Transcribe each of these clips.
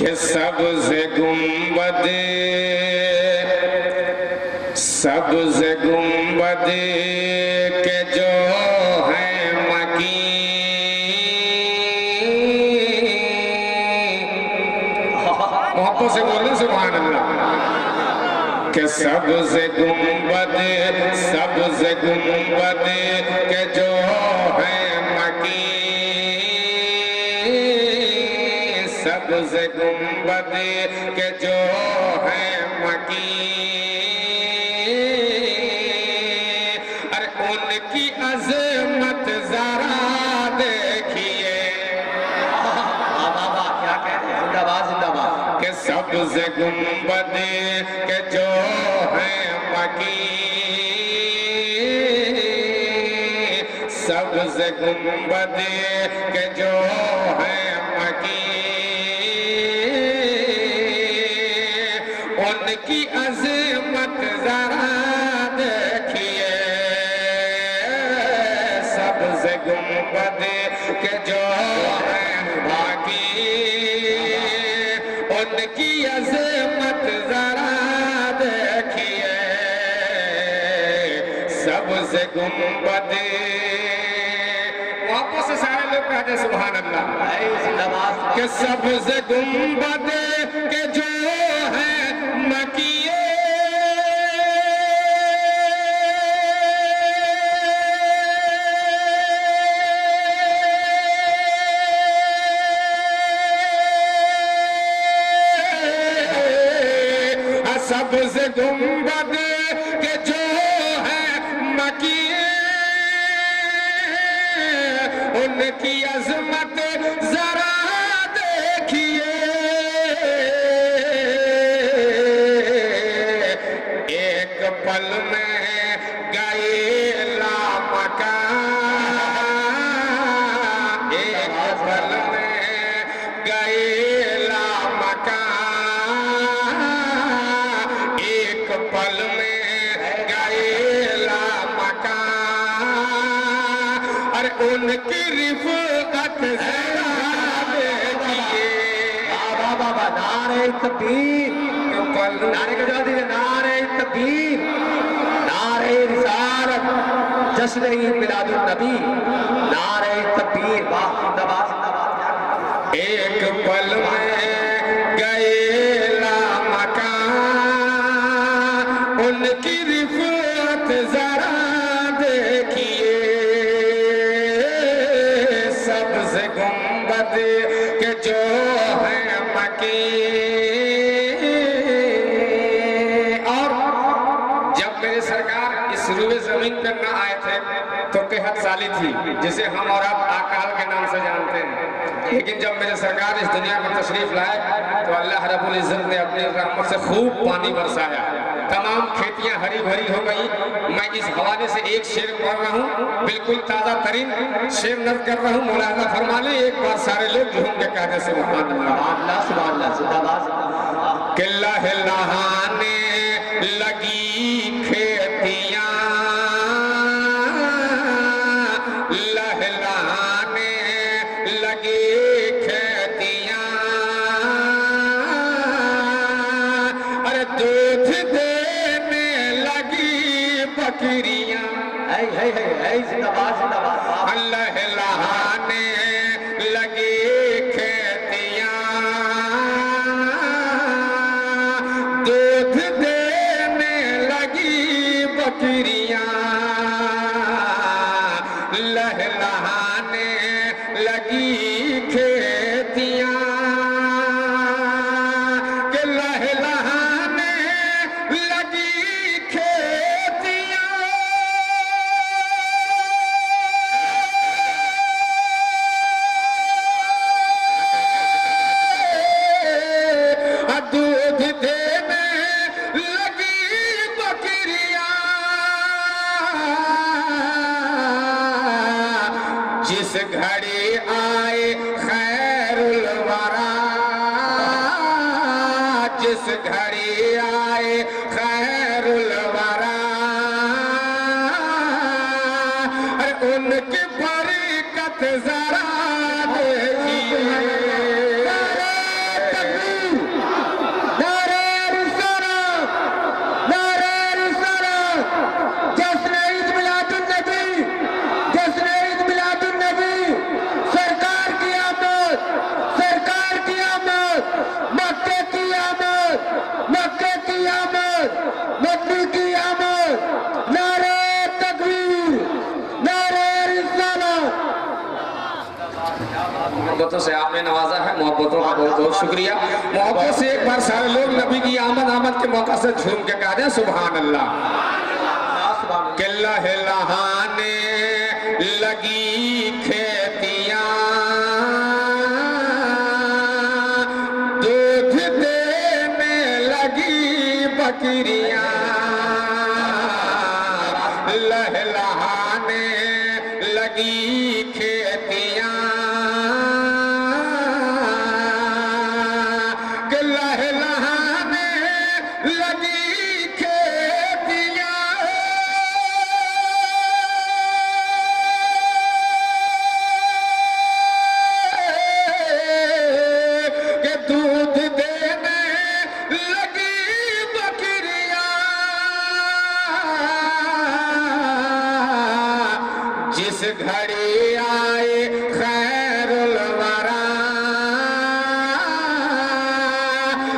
कि सबसे गुंबद के जो है मकीन, मोहब्बत से बोले सुभान अल्लाह। कि सबसे गुंबद के जो है मकीन, सबसे गुंबद के जो है मकीन, अरे उनकी अज़मत जरा देखिए। बाबा क्या कहते हैं, जिंदाबाद जिंदाबाद। कि सबसे गुंबद के जो है मकीन, सबसे गुंबद के जो है मकीन, उनकी अज़मत जरा देखिए। सबसे गुंबद के जो है मकीन, उनकी अज़मत जरा देखिए। सबसे गुंबद, वापस से सारे लोग कहते सुभान अल्लाह। जिंदाबाद। कि सबसे गुंबद के जो है मकीन, सबसे गुंबद के जो है मकीन, उनकी अज़मत जरा देखिए। एक पल में गए लामकान, एक पल में गए लामकान, एक पल में गए लामकान, और उनकी रिफ़अत ज़रा देखिए। बाबा बाबा नारे तकबीर, नारे का जवाब दीजिए। नारे तकबीर, नारे रिसालत, जश्न ईद मिलादुन नबी, नारे तकबीर। वाह जिंदाबाद जिंदाबाद। एक पल में गए लामकान, उनकी रिफ़अत जरा देखिए। सबसे गुंबद के जो है मकीन। और जब मेरे सरकार इस रूए जमीन पर न आए थे तो कहत साली थी, जिसे हम और आप आकाल के नाम से जानते हैं। लेकिन जब मेरे सरकार इस दुनिया में तशरीफ लाए तो अल्लाह रब्बुल इज्जत ने अपनी रहमत से खूब पानी बरसाया, तमाम खेतियां हरी भरी हो गई। मैं इस हवाले से एक शेर पढ़ रहा हूँ, बिल्कुल ताज़ा तरीन शेर नज़र कर रहा हूँ। मुलाज़ा फरमा ले, एक बार सारे लोग झूम के कहने से सुभान अल्लाह सुभान अल्लाह जिंदाबाद। कि लहलहाने लगी खेतियां, लहलहाने लगी खेतियां, अरे दूध देने लगी बकरियां। जिंदाबाद जिंदाबाद। लहलहाने लगी खेतियां, दूध देने लगी बकरियां, लहलहाने लगी खेतियां, कि लहलहाने लगी खेतियां। दूध देने लगी बकरियां, जिस घड़ी आए खैरुल वरा, जिस घड़ी आए खैरुल वरा, उनकी बरकत जरा देखिए। मोहब्बतों से आपने नवाजा है, मोहब्बतों का बहुत बहुत शुक्रिया। मोहब्बत से एक बार सारे लोग नबी की आमद के मौका से झूम के कह दें सुभान अल्लाह। के लहलहाने लगी खेतियां, दूध देने लगी बकरियां, लहलहाने लगी खेतियां, के लहलहाने लगी घड़ी आए खैरुल वरा,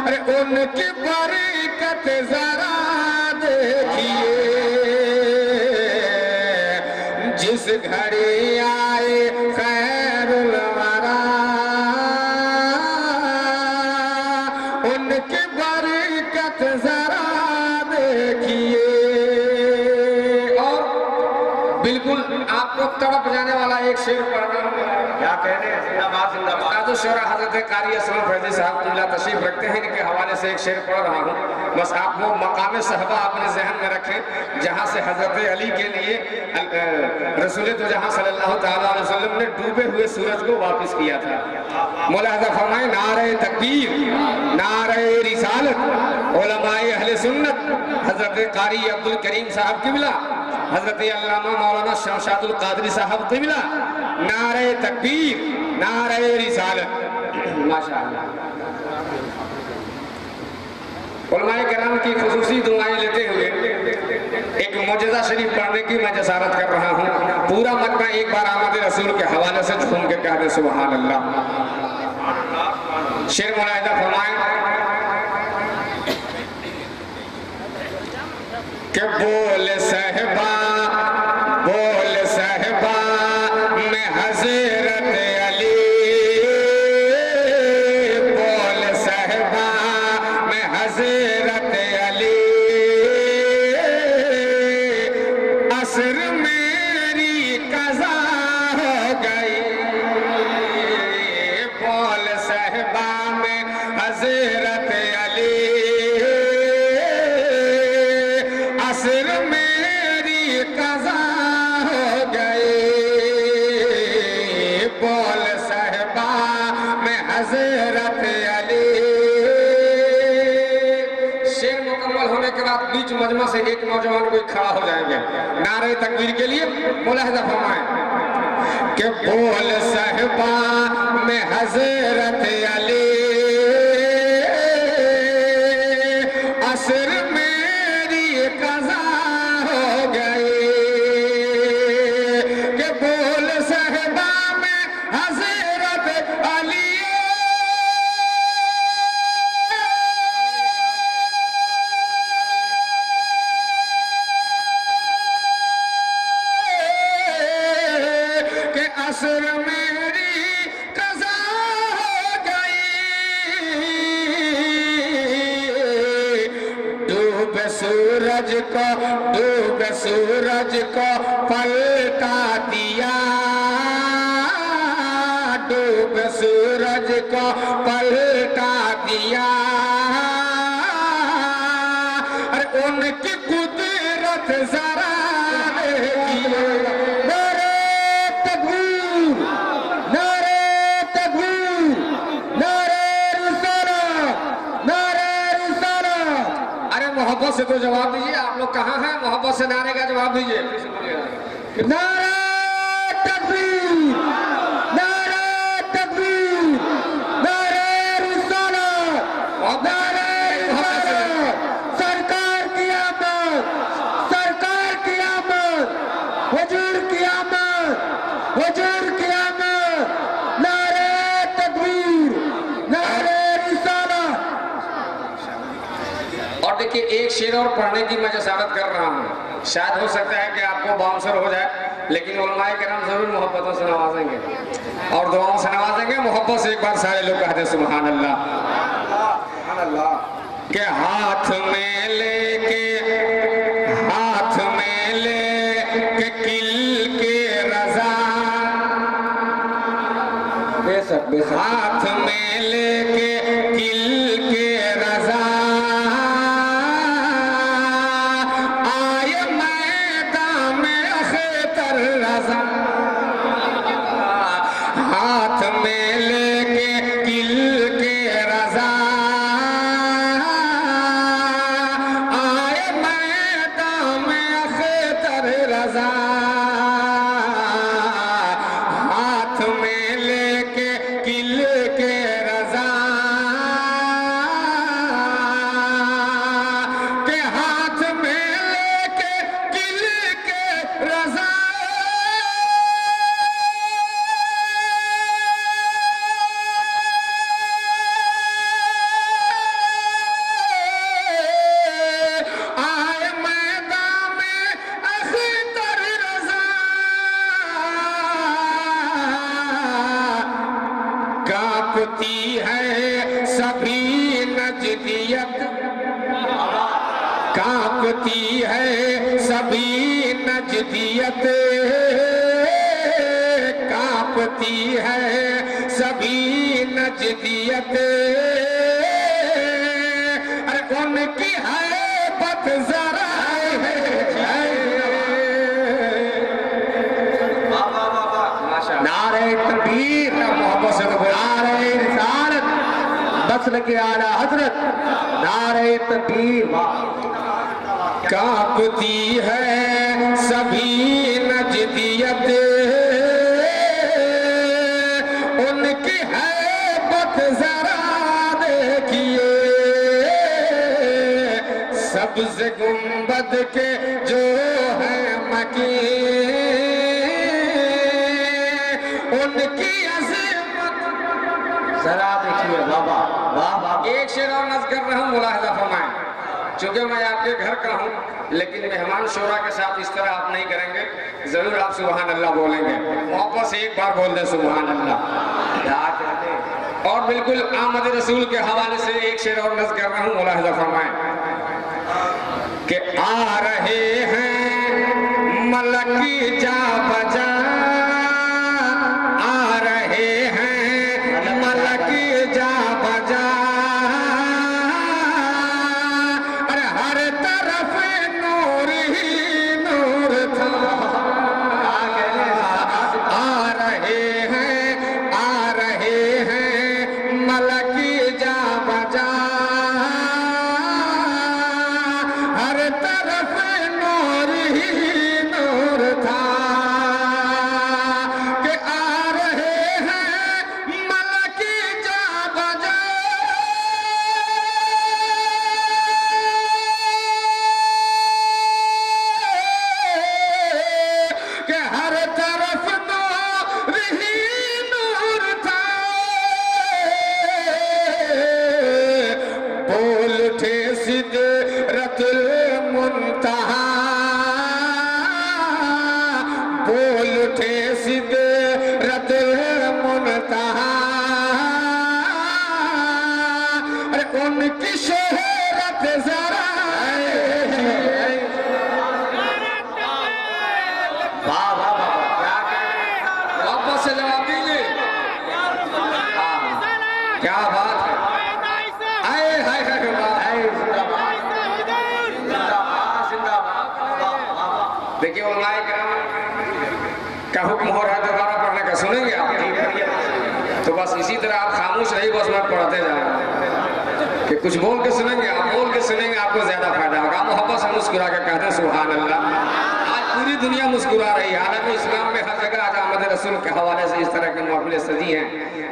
अरे उनकी बरकत जरा देखिए, जिस घड़ी आए खैरुल वरा, उनकी बरकत जरा देखिए। बिल्कुल आपको तड़प जाने वाला एक शेर पढ़ना क्या कहने जिंदाबाद शेर हजरत कारी असलम फैजी साहब तुल्ला तशरीफ रखते हैं, इनके हवाले से एक शेर पढ़ रहा हूँ। बस आप वो मकाम सहबा अपने जहन में रखें जहाँ से हजरत अली के लिए रसूल तो जहाँ सल्लल्लाहु ताला अलैहि वसल्लम ने डूबे हुए सूरज को वापस किया था। मुलाहिजा फरमाए नारे तकबीर, नारे रिसालत, उलमाए अहले सुन्नत, हजरत कारी अब्दुल करीम साहब किबला, हजरत अल्लामा मौलाना शमशादुल कादरी साहब किबला, नारे तकबीर, नारे रिसालत। माशाअल्लाह। उलमाए किराम की खुसूसी दुआएं लेते हुए एक मुजज़ा शरीफ पढ़ने की मैं जसारत कर रहा हूँ। पूरा मजमा एक बार आमद रसूल के हवाले से झूम के कह दे सुभान अल्लाह। शेर मुलाहिजा फरमाएं कि बोल सहबा, बोल सहबा में हजरत अली, बोल सहबा में हजरत अली, असर मेरी कज़ा हो गई, बोल सहबा में हजरत अली, असर मेरी कज़ा हो गई, बोल सहबा में हजरत अली। शेर मुकम्मल होने के बाद बीच मजमा से एक नौजवान कोई खड़ा हो जाएंगे नारे तकबीर के लिए। मुलाहिजा फरमाएं कि बोल सहबा में हजरत अली, असर मेरी कज़ा हो गई, कि बोल सहबा में हजरत अली, कि असर मेरी कज़ा हो गई, डूबे सूरज को, डूबे सूरज को पलटा दिया, डूबे सूरज को पलटा दिया, अरे उनकी कुदरत जरा देखिए। नारे तकबीर, नारे तकबीर, नारे रिसालत, नारे रिसालत। अरे मोहब्बत से तो जवाब दीजिए, आप लोग कहाँ हैं? मोहब्बत से नारे का जवाब दीजिए। नारे तकबीर, नारे तकबीर, नारे रिसालत, नारे रिसालत। सरकार की आमद, सरकार की आमद, हुजूर की आमद, हुजूर की आमद, नारे तकबीर, नारे रिसालत। और देखिए एक शेर और पढ़ने की मैं जसारत कर रहा हूँ। शायद हो सकता है कि आपको बाउंसर हो जाए, लेकिन उलमाए किराम जरूर मोहब्बतों से नवाजेंगे। और दुआओं से नवाजेंगे। मोहब्बत से एक बार सारे लोग कहते हैं सुभान अल्लाह। के हाथ में लेके किल के रजा, बेशक बेशक हाथ में लेके किल के रजा, आए मैदान में अख्तर रजा, हाथ में लेके किल के रजा, आए मैदान में अख्तर रजा, हाथ में लेके किल के रजा, के हाथ में लेके किल के रजा, आए मैदान में अख्तर रजा, कांपती है सभी नजदियत, कांपती है सभी नजदियत, कांपती है सभी नजदियत, अरे उनकी है बत जरा है नारे तकबीर, मोहब्बत से तो बोला। नारे रिसालत, नस्ल के आला हजरत, नारे तकबीर। कांपती है सभी नजदियत, उनकी है बत जरा देखिए, सब्ज गुंबद के जो है मकी, उनकी अज़ीमत जरा देखिए बाबा, वाह वाह। एक शेर और नज़्म कर रहा हूँ, मुलाहिज़ा फरमाएं। चूंकि मैं आपके घर का हूँ, लेकिन मेहमान शोरा के साथ इस तरह आप नहीं करेंगे, जरूर आप सुभान अल्लाह बोलेंगे। मोहब्बत से एक बार बोल दे सुभान अल्लाह। और बिल्कुल आमद रसूल के हवाले से एक शेर और नज़्म कर रहा हूँ, मुलाहिज़ा फरमाएं कि आ रहे हैं मलक जा बजा, आ रहे हैं मलक जा बजा, अरे हर तरफ नूर ही नूर था, आ रहे हैं मलक जा बजा, हर तरफ नूर ही नूर था, कि आ रहे हैं मलक जा बजा, कि हर तरफ नूर ही नूर था, बोल उठे सिदरतुल मुंतहा, बोल उठे सिदरतुल मुंतहा, अरे उनकी शोहरत जरा वाह वाह वाह। वापस से जवाब दीजिए। क्या बात है, आए हाय हाय वाह। देखिए उलमाए किराम का हुक्म हो रहा है दोबारा पढ़ने का, सुनेंगे आप? तो बस इसी तरह आप खामोश रहिए, बस मैं पढ़ते जाऊँ कि कुछ बोल के सुनेंगे, आप बोल के सुनेंगे, आपको ज्यादा फायदा होगा। मोहब्बत से मुस्कुरा के कहते हैं सुभान अल्लाह। आज पूरी दुनिया मुस्कुरा रही है, आलम इस्लाम में हर जगह आज आमद रसूल के हवाले से इस तरह की महफिलें सजी हैं,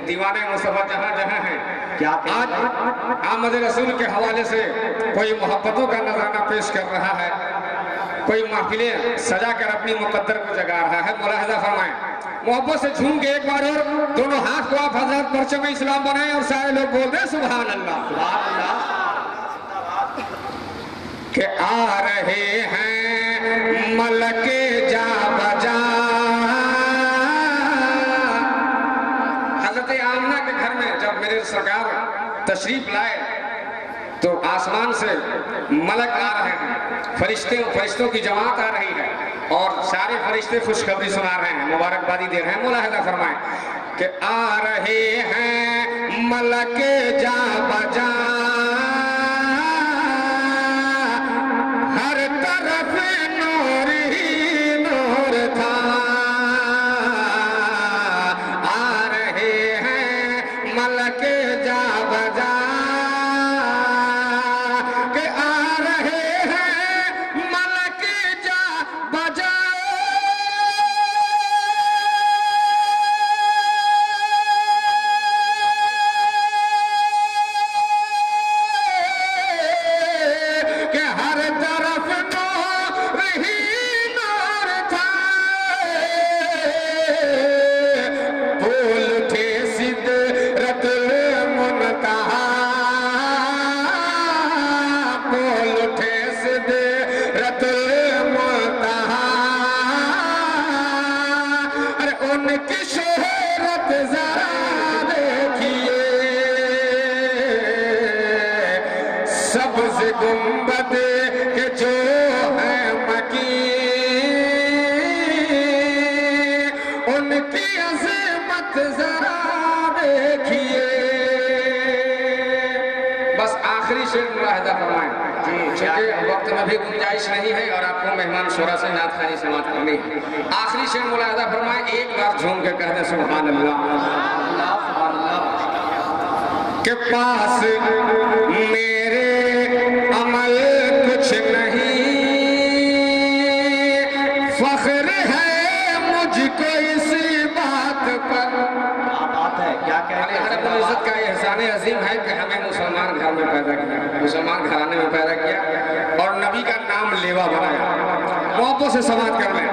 दीवाने मुस्तफा जहाँ जहाँ हैं। क्या आज आमद रसूल के हवाले से कोई मोहब्बतों का नजराना पेश कर रहा है, कोई महफिलें सजा कर अपनी मुकद्दर को जगा रहा है। मुलाहिजा फरमाएं, मोहब्बत से झूम के एक बार और दोनों हाथ को आप हजरत परचम इस्लाम बनाएं और सारे लोग बोल दें सुभान अल्लाह। सुभान अल्लाह। के आ रहे हैं मलके जा बजा, मेरे सरकार तशरीफ लाए तो आसमान से मलक आ रहे हैं, फरिश्तों की जमात आ रही है और सारे फरिश्ते खुशखबरी सुना रहे हैं, मुबारकबादी दे रहे हैं। मुलाहिजा फरमाएं कि आ रहे हैं मलक जा बजा, हर तरफ नूर ही नूर था। आ रहे हैं मलक जा बजा, सब्ज़ गुंबद के जो है मकी, उनकी अज़मत जरा देखिए। बस आखिरी शेर मुलाहिजा फरमाएं, क्योंकि वक्त में भी गुंजाइश नहीं है और आपको मेहमान शोरा से नात खानी समाप्त करनी है। आखिरी शेर मुलाहिजा फरमाएं, एक बार झूम के कह दें सुभान अल्लाह। के पास मेरे अमल कुछ नहीं, फख्र है मुझको इसी बात पर। बात है क्या कहते हैं? रब्बुल इज्जत का एहसान अजीम है कि हमें मुसलमान घर में पैदा किया, मुसलमान घराने में पैदा किया और नबी का नाम लेवा बनाया। मोहब्बत से समाप्त कर लें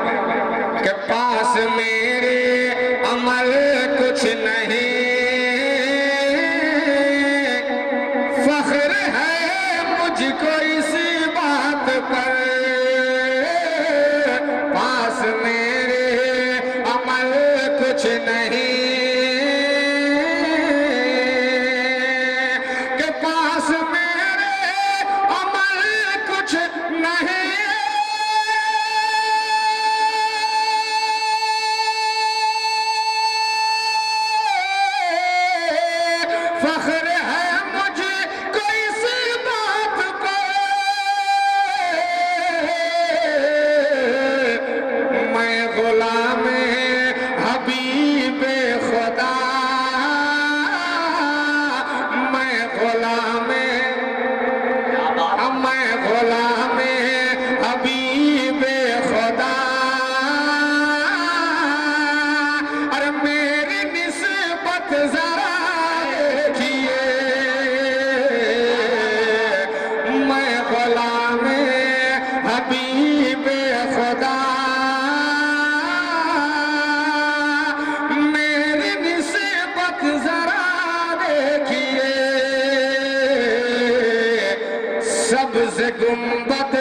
कि पास मेरे अमल कुछ नहीं, फख्र है मुझको इसी बात पर। पास मेरे अमल कुछ नहीं, के पास मेरे अमल कुछ नहीं, फख्र है मुझको इसी बात पर। मैं गुलाम हबीब खुदा, मैं गुलाम हबीब खुदा। अरे मेरी निस्बत जरा देखिए, मैं गुलाम हबीब खुदा, मेरी निस्बत जरा देखिए। सब्ज़ गुंबद